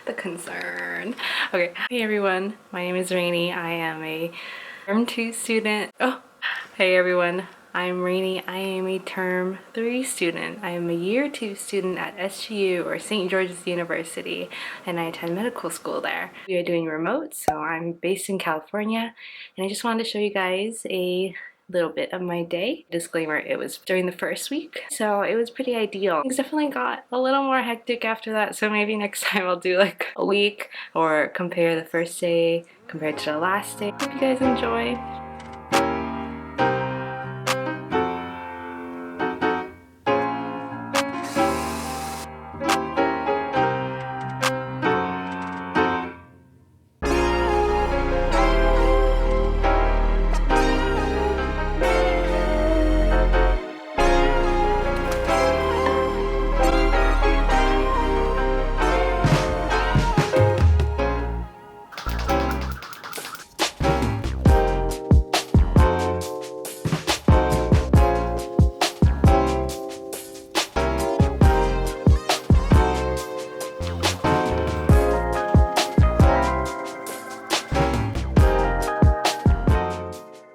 the concern. Okay, hey everyone, my name is Rainee. I am a Term 2 student. Oh, hey everyone, I'm Rainee. I am a Term 3 student. I am a Year 2 student at SGU, or St. George's University, and I attend medical school there. We are doing remote, so I'm based in California, and I just wanted to show you guys a little bit of my day. Disclaimer, it was during the first week, so it was pretty ideal. Things definitely got a little more hectic after that, so maybe next time I'll do like a week or compare the first day compared to the last day. Hope you guys enjoy.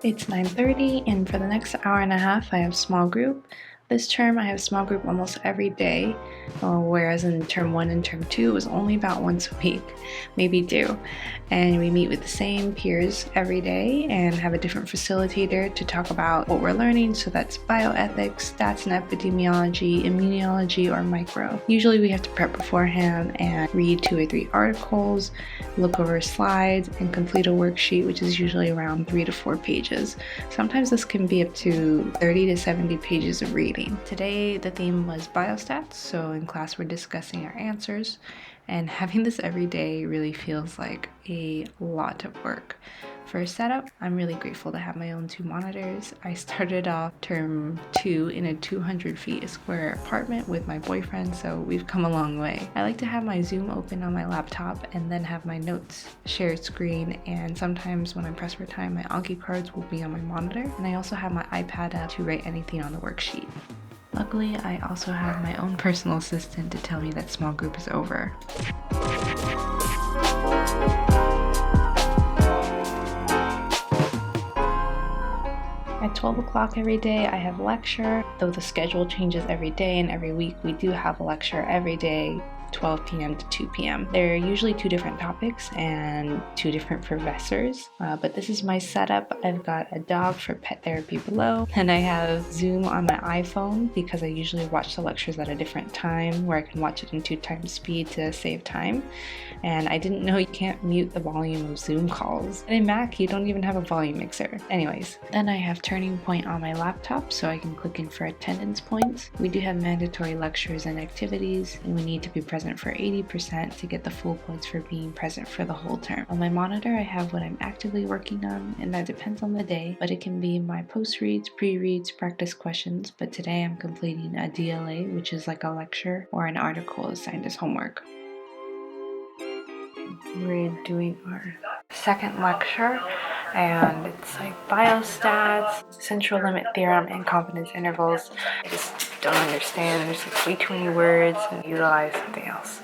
It's 9:30, and for the next hour and a half I have small group. This term I have small group almost every day, whereas in term 1 and term 2 it was only about once a week, maybe 2. And we meet with the same peers every day and have a different facilitator to talk about what we're learning. So that's bioethics, stats and epidemiology, immunology, or micro. Usually we have to prep beforehand and read 2 or 3 articles, look over slides, and complete a worksheet, which is usually around 3 to 4 pages. Sometimes this can be up to 30 to 70 pages of reading. Today the theme was biostats, so in class we're discussing our answers, and having this every day really feels like a lot of work. For setup, I'm really grateful to have my own 2 monitors. I started off term 2 in a 200 feet square apartment with my boyfriend, so we've come a long way. I like to have my Zoom open on my laptop and then have my notes shared screen, and sometimes when I'm pressed for time, my Anki cards will be on my monitor, and I also have my iPad app to write anything on the worksheet. Luckily, I also have my own personal assistant to tell me that small group is over. At 12 o'clock every day, I have lecture. Though the schedule changes every day and every week, we do have a lecture every day, 12 p.m. to 2 p.m. There are usually 2 different topics and 2 different professors, but this is my setup. I've got a dog for pet therapy below, and I have Zoom on my iPhone because I usually watch the lectures at a different time where I can watch it in 2 times speed to save time. And I didn't know you can't mute the volume of Zoom calls. And in Mac, you don't even have a volume mixer. Anyways, then I have Turning Point on my laptop so I can click in for attendance points. We do have mandatory lectures and activities, and we need to be present for 80% to get the full points for being present for the whole term. On my monitor, I have what I'm actively working on, and that depends on the day, but it can be my post-reads, pre-reads, practice questions, but today I'm completing a DLA, which is like a lecture or an article assigned as homework. We're doing our second lecture, and it's like biostats, central limit theorem, and confidence intervals. I just don't understand. There's like way too many words, and utilize something else.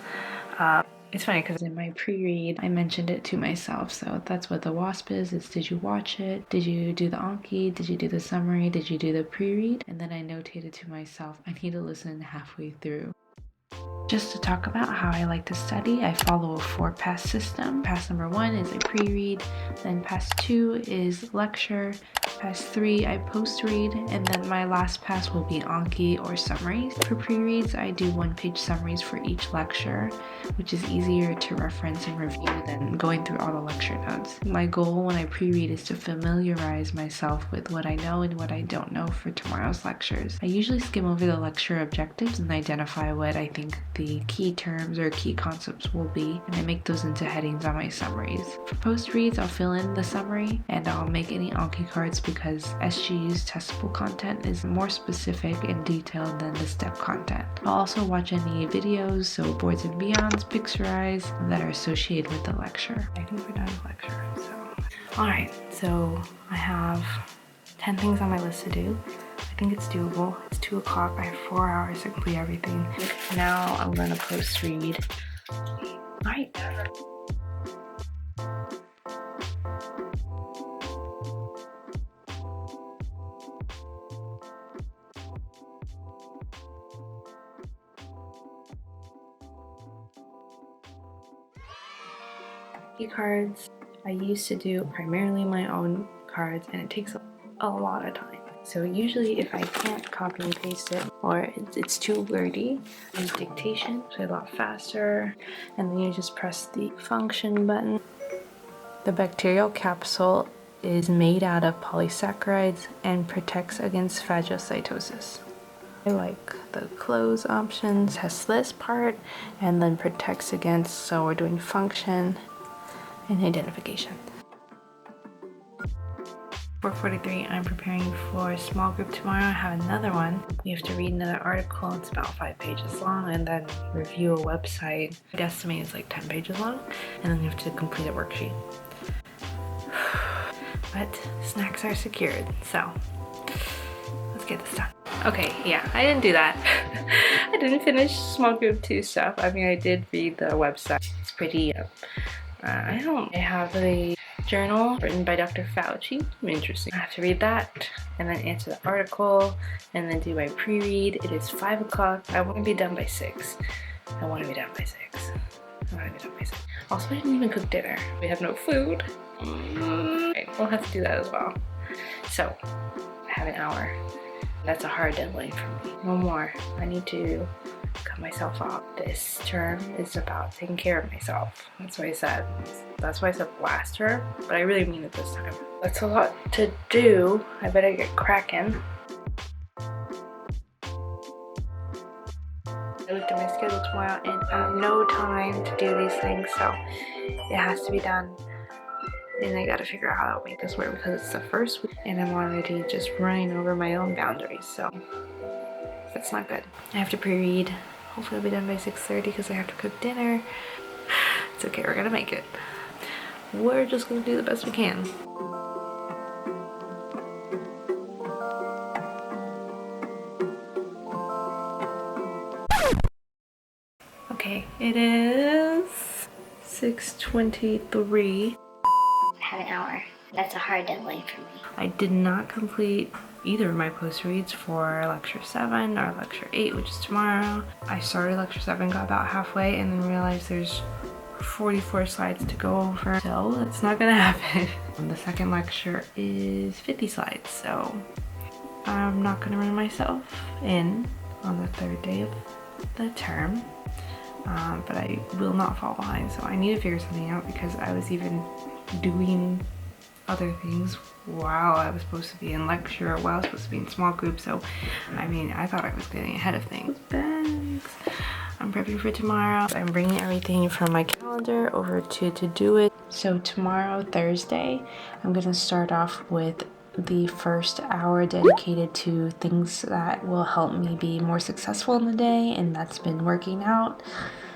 It's funny because in my pre-read, I mentioned it to myself. So that's what the WASP is. It's did you watch it? Did you do the Anki? Did you do the summary? Did you do the pre-read? And then I notated to myself, I need to listen halfway through. Just to talk about how I like to study, I follow a 4-pass system. Pass number 1 is a pre-read, then pass 2 is lecture, pass 3 I post-read, and then my last pass will be Anki or summaries. For pre-reads, I do 1-page summaries for each lecture, which is easier to reference and review than going through all the lecture notes. My goal when I pre-read is to familiarize myself with what I know and what I don't know for tomorrow's lectures. I usually skim over the lecture objectives and identify what I think the key terms or key concepts will be, and I make those into headings on my summaries. For post-reads, I'll fill in the summary and I'll make any Anki cards because SGU's testable content is more specific and detailed than the STEP content. I'll also watch any videos, so Boards and Beyonds, Pixarize, that are associated with the lecture. I think we're done with lecture, so. Alright, so I have 10 things on my list to do. I think it's doable. It's 2 o'clock. I have 4 hours to complete everything. Now I'm gonna post-read Alright. Cards. I used to do primarily my own cards, and it takes a lot of time. So usually if I can't copy and paste it, or it's too wordy, I use dictation, so a lot faster, and then you just press the function button. The bacterial capsule is made out of polysaccharides and protects against phagocytosis. I like the close options, has this part, and then protects against, so we're doing function and identification. 4:43, I'm preparing for a small group tomorrow. I have another one. We have to read another article. It's about 5 pages long, and then review a website. I'd estimate it's like 10 pages long, and then we have to complete a worksheet. But snacks are secured, so let's get this done. Okay, yeah, I didn't do that. I didn't finish small group 2 stuff. I mean, I did read the website. It's pretty, I have the journal written by Dr. Fauci. Interesting. I have to read that and then answer the article and then do my pre-read. It is 5 o'clock. I want to be done by 6. Also, I didn't even cook dinner. We have no food. Okay, we'll have to do that as well. So, I have an hour. That's a hard deadline for me. No more. I need to cut myself off. This term is about taking care of myself. That's what I said. That's why I said last term, but I really mean it this time. That's a lot to do. I better get cracking. I looked at my schedule tomorrow and I have no time to do these things, so it has to be done. And I gotta figure out how to make this work because it's the first week and I'm already just running over my own boundaries, so that's not good. I have to pre-read. Hopefully I'll be done by 6:30 because I have to cook dinner. It's okay, we're gonna make it. We're just gonna do the best we can. Okay, it is 6:23. I have an hour. That's a hard deadline for me. I did not complete either of my post reads for lecture 7 or lecture 8, which is tomorrow. I started lecture 7, got about halfway, and then realized there's 44 slides to go over, so it's not gonna happen. The second lecture is 50 slides, so I'm not gonna run myself in on the 3rd day of the term, but I will not fall behind, so I need to figure something out because I was even doing other things while I was supposed to be in lecture, while I was supposed to be in small groups, so I mean, I thought I was getting ahead of things. Thanks. I'm prepping for tomorrow. I'm bringing everything from my calendar over to do it. So tomorrow, Thursday, I'm gonna start off with the first hour dedicated to things that will help me be more successful in the day, and that's been working out.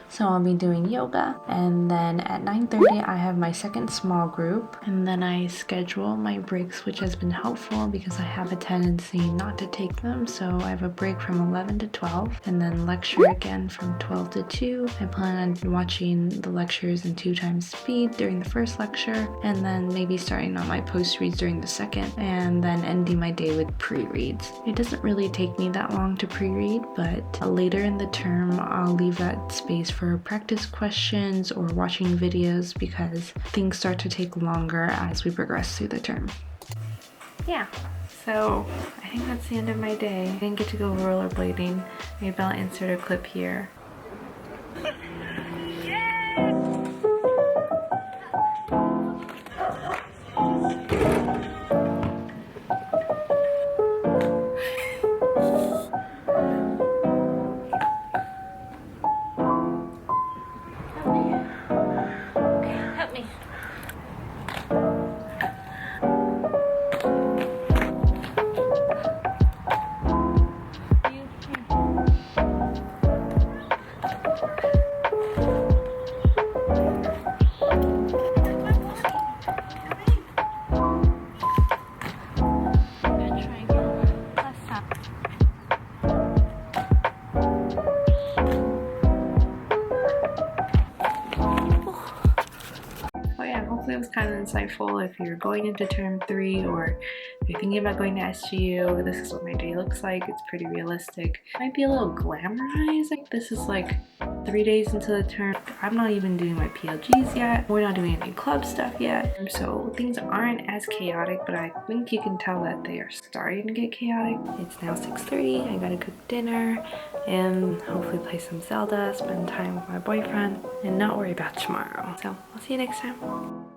So I'll be doing yoga, and then at 9:30 I have my second small group, and then I schedule my breaks, which has been helpful because I have a tendency not to take them. So I have a break from 11 to 12 and then lecture again from 12 to 2. I plan on watching the lectures in 2 times speed during the first lecture, and then maybe starting on my post reads during the second, and then ending my day with pre-reads. It doesn't really take me that long to pre-read, but later in the term I'll leave that space for practice questions or watching videos because things start to take longer as we progress through the term. Yeah, so I think that's the end of my day. I didn't get to go rollerblading. Maybe I'll insert a clip here. hopefully it was kind of insightful if you're going into term 3 or if you're thinking about going to SGU. This is what my day looks like. It's pretty realistic. It might be a little glamorized. Like, this is like 3 days into the term. I'm not even doing my PLGs yet. We're not doing any club stuff yet. So things aren't as chaotic, but I think you can tell that they are starting to get chaotic. It's now 6:30. I gotta cook dinner and hopefully play some Zelda, spend time with my boyfriend, and not worry about tomorrow. So I'll see you next time.